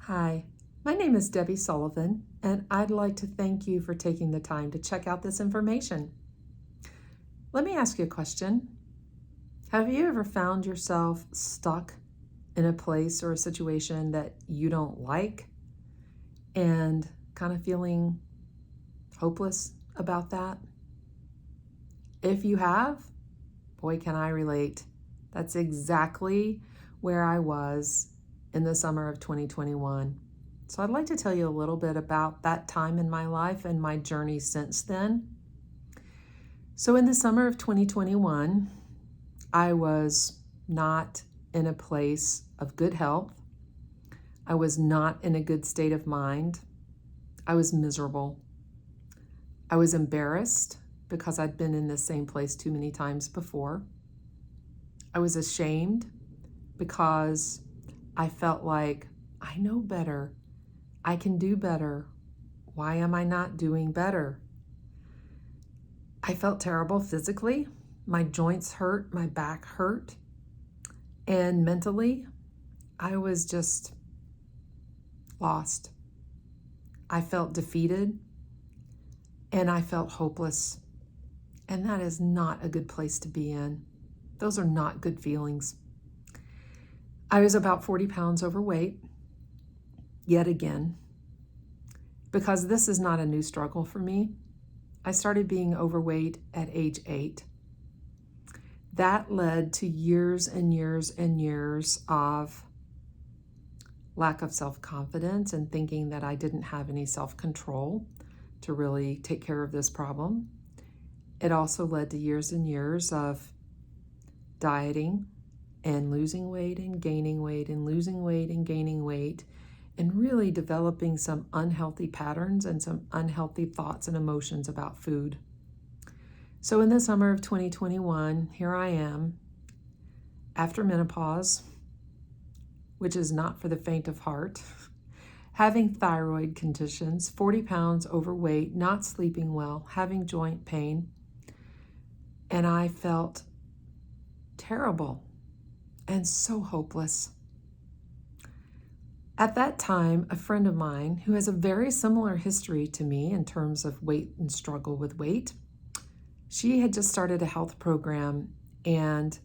Hi, my name is Debbie Sullivan, and I'd like to thank you for taking the time to check out this information. Let me ask you a question. Have you ever found yourself stuck in a place or a situation that you don't like and kind of feeling hopeless about that? If you have, boy, can I relate. That's exactly where I was in the summer of 2021. So I'd like to tell you a little bit about that time in my life and my journey since then. So in the summer of 2021, I was not in a place of good health. I was not in a good state of mind. I was miserable. I was embarrassed because I'd been in the same place too many times before. I was ashamed because I felt like I know better. I can do better. Why am I not doing better? I felt terrible physically. My joints hurt, my back hurt. And mentally, I was just lost. I felt defeated and I felt hopeless. And that is not a good place to be in. Those are not good feelings. I was about 40 pounds overweight, yet again, because this is not a new struggle for me. I started being overweight at age 8. That led to years and years and years of lack of self-confidence and thinking that I didn't have any self-control to really take care of this problem. It also led to years and years of dieting and losing weight and gaining weight and losing weight and gaining weight, and really developing some unhealthy patterns and some unhealthy thoughts and emotions about food. So in the summer of 2021, here I am, after menopause, which is not for the faint of heart, having thyroid conditions, 40 pounds overweight, not sleeping well, having joint pain, and I felt terrible and so hopeless. At that time, a friend of mine who has a very similar history to me in terms of weight and struggle with weight, she had just started a health program, and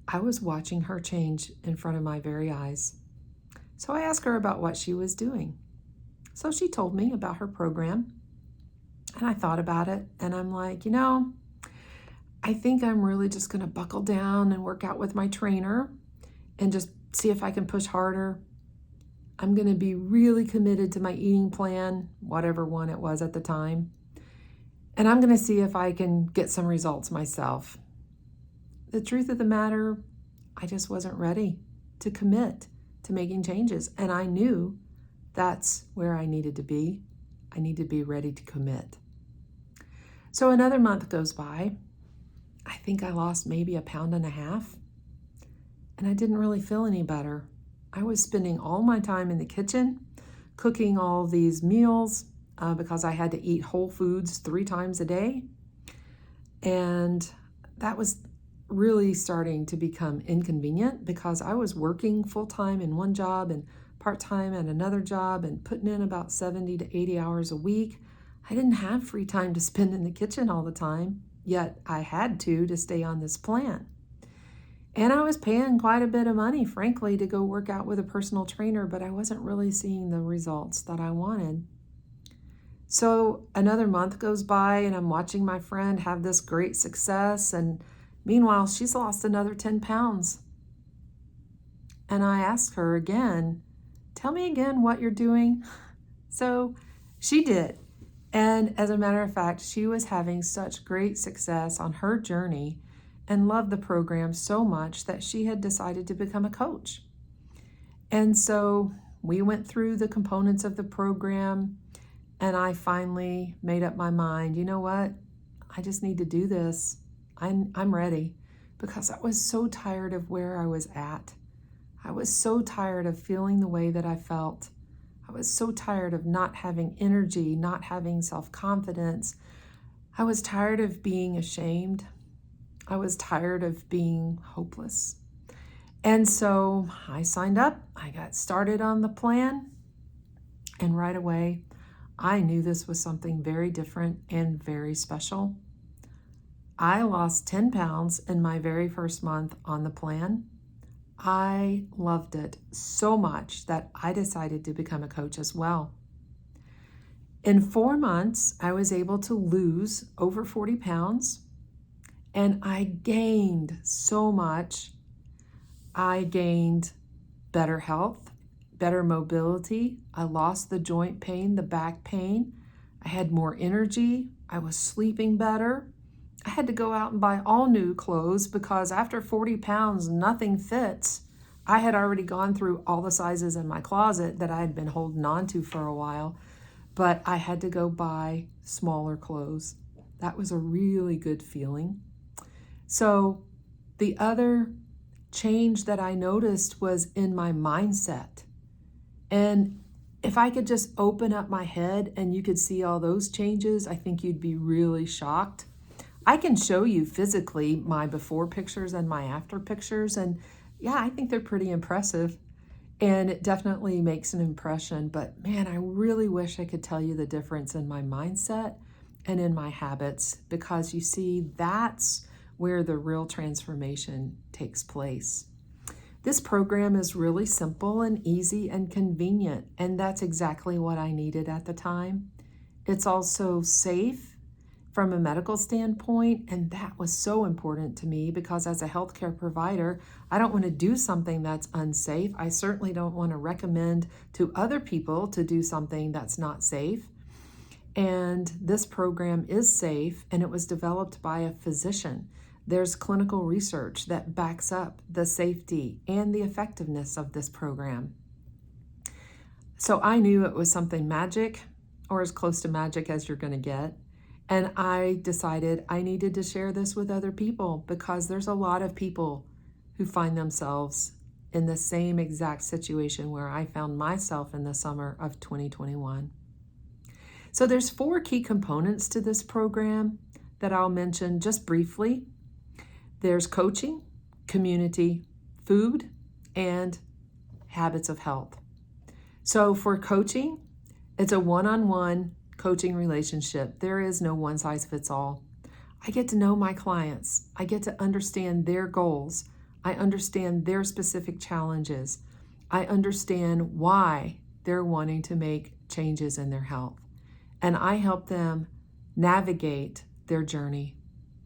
I was watching her change in front of my very eyes. So I asked her about what she was doing. So she told me about her program, and I thought about it, and I'm like, I think I'm really just going to buckle down and work out with my trainer and just see if I can push harder. I'm going to be really committed to my eating plan, whatever one it was at the time. And I'm going to see if I can get some results myself. The truth of the matter, I just wasn't ready to commit to making changes. And I knew that's where I needed to be. I need to be ready to commit. So another month goes by. I think I lost maybe 1.5 pounds. And I didn't really feel any better. I was spending all my time in the kitchen, cooking all these meals because I had to eat whole foods 3 times a day. And that was really starting to become inconvenient because I was working full-time in one job and part-time at another job and putting in about 70 to 80 hours a week. I didn't have free time to spend in the kitchen all the time, yet I had to stay on this plan. And I was paying quite a bit of money, frankly, to go work out with a personal trainer, but I wasn't really seeing the results that I wanted. So another month goes by and I'm watching my friend have this great success, and meanwhile, she's lost another 10 pounds. And I asked her again, tell me again what you're doing. So she did. And as a matter of fact, she was having such great success on her journey and loved the program so much that she had decided to become a coach. And so we went through the components of the program, and I finally made up my mind, you know what? I just need to do this. I'm ready, because I was so tired of where I was at. I was so tired of feeling the way that I felt. I was so tired of not having energy, not having self-confidence. I was tired of being ashamed. I was tired of being hopeless. And so I signed up. I got started on the plan. And right away, I knew this was something very different and very special. I lost 10 pounds in my very first month on the plan. I loved it so much that I decided to become a coach as well. In 4 months, I was able to lose over 40 pounds, and I gained so much. I gained better health, better mobility. I lost the joint pain, the back pain. I had more energy. I was sleeping better. I had to go out and buy all new clothes because after 40 pounds, nothing fits. I had already gone through all the sizes in my closet that I had been holding on to for a while, but I had to go buy smaller clothes. That was a really good feeling. So the other change that I noticed was in my mindset. And if I could just open up my head and you could see all those changes, I think you'd be really shocked. I can show you physically my before pictures and my after pictures, and yeah, I think they're pretty impressive, and it definitely makes an impression. But man, I really wish I could tell you the difference in my mindset and in my habits, because you see, that's where the real transformation takes place. This program is really simple and easy and convenient, and that's exactly what I needed at the time. It's also safe from a medical standpoint, and that was so important to me because as a healthcare provider, I don't want to do something that's unsafe. I certainly don't want to recommend to other people to do something that's not safe. And this program is safe, and it was developed by a physician. There's clinical research that backs up the safety and the effectiveness of this program. So I knew it was something magic, or as close to magic as you're going to get. And I decided I needed to share this with other people because there's a lot of people who find themselves in the same exact situation where I found myself in the summer of 2021. So there's 4 key components to this program that I'll mention just briefly. There's coaching, community, food, and habits of health. So for coaching, it's a one-on-one coaching relationship. There is no one size fits all. I get to know my clients. I get to understand their goals. I understand their specific challenges. I understand why they're wanting to make changes in their health. And I help them navigate their journey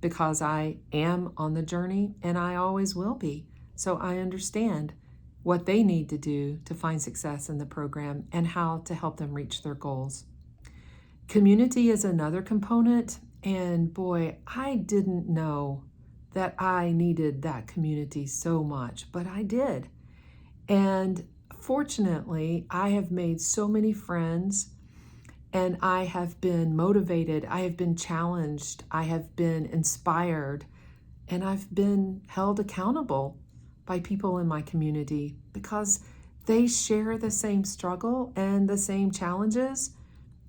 because I am on the journey and I always will be. So I understand what they need to do to find success in the program and how to help them reach their goals. Community is another component, and boy, I didn't know that I needed that community so much, but I did. And fortunately, I have made so many friends, and I have been motivated, I have been challenged, I have been inspired, and I've been held accountable by people in my community because they share the same struggle and the same challenges,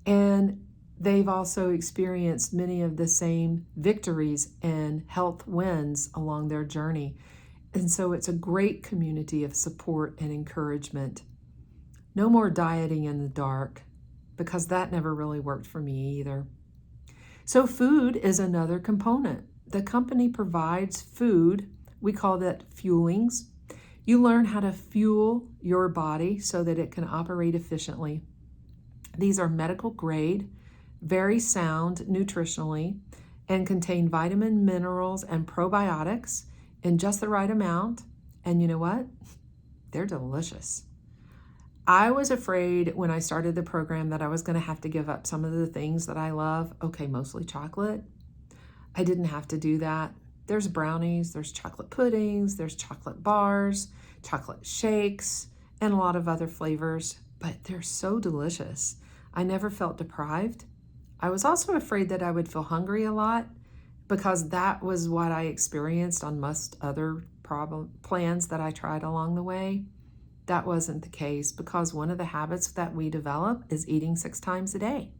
and they've also experienced many of the same victories and health wins along their journey. And so it's a great community of support and encouragement. No more dieting in the dark, because that never really worked for me either. So food is another component. The company provides food. We call that fuelings. You learn how to fuel your body so that it can operate efficiently. These are medical grade, very sound nutritionally, and contain vitamin, minerals, and probiotics in just the right amount. And you know what? They're delicious. I was afraid when I started the program that I was going to have to give up some of the things that I love. Okay, mostly chocolate. I didn't have to do that. There's brownies, there's chocolate puddings, there's chocolate bars, chocolate shakes, and a lot of other flavors, but they're so delicious. I never felt deprived. I was also afraid that I would feel hungry a lot because that was what I experienced on most other plans that I tried along the way. That wasn't the case because one of the habits that we develop is eating 6 times a day.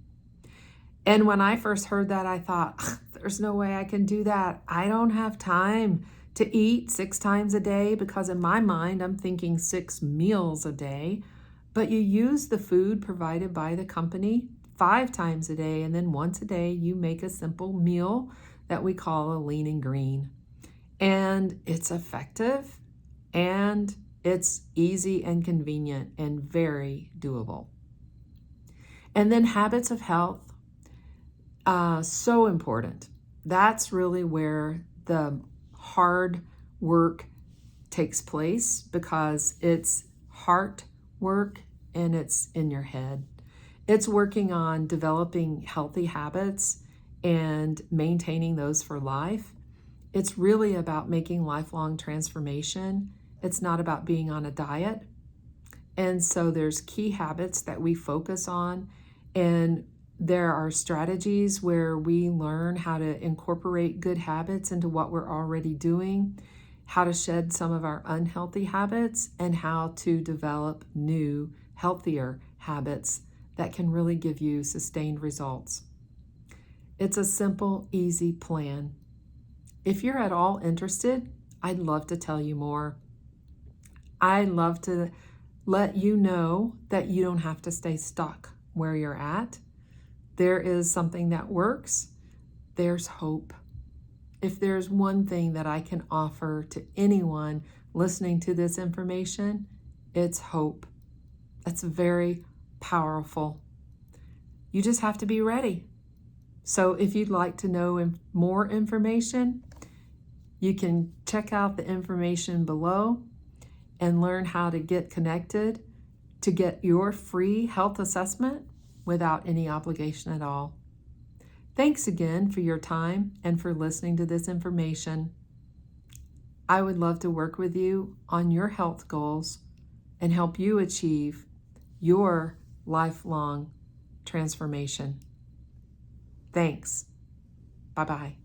And when I first heard that, I thought, there's no way I can do that. I don't have time to eat 6 times a day because in my mind, I'm thinking 6 meals a day. but you use the food provided by the company 5 times a day, and then once a day you make a simple meal that we call a lean and green. And it's effective, and it's easy and convenient and very doable. And then habits of health, so important. That's really where the hard work takes place, because it's heart work and it's in your head. It's working on developing healthy habits and maintaining those for life. It's really about making lifelong transformation. It's not about being on a diet. And so there's key habits that we focus on, and there are strategies where we learn how to incorporate good habits into what we're already doing, how to shed some of our unhealthy habits, and how to develop new, healthier habits that can really give you sustained results. It's a simple, easy plan. If you're at all interested, I'd love to tell you more. I'd love to let you know that you don't have to stay stuck where you're at. There is something that works. There's hope. If there's one thing that I can offer to anyone listening to this information, it's hope. That's very powerful. You just have to be ready. So if you'd like to know more information, you can check out the information below and learn how to get connected to get your free health assessment without any obligation at all. Thanks again for your time and for listening to this information. I would love to work with you on your health goals and help you achieve your lifelong transformation. Thanks. Bye-bye.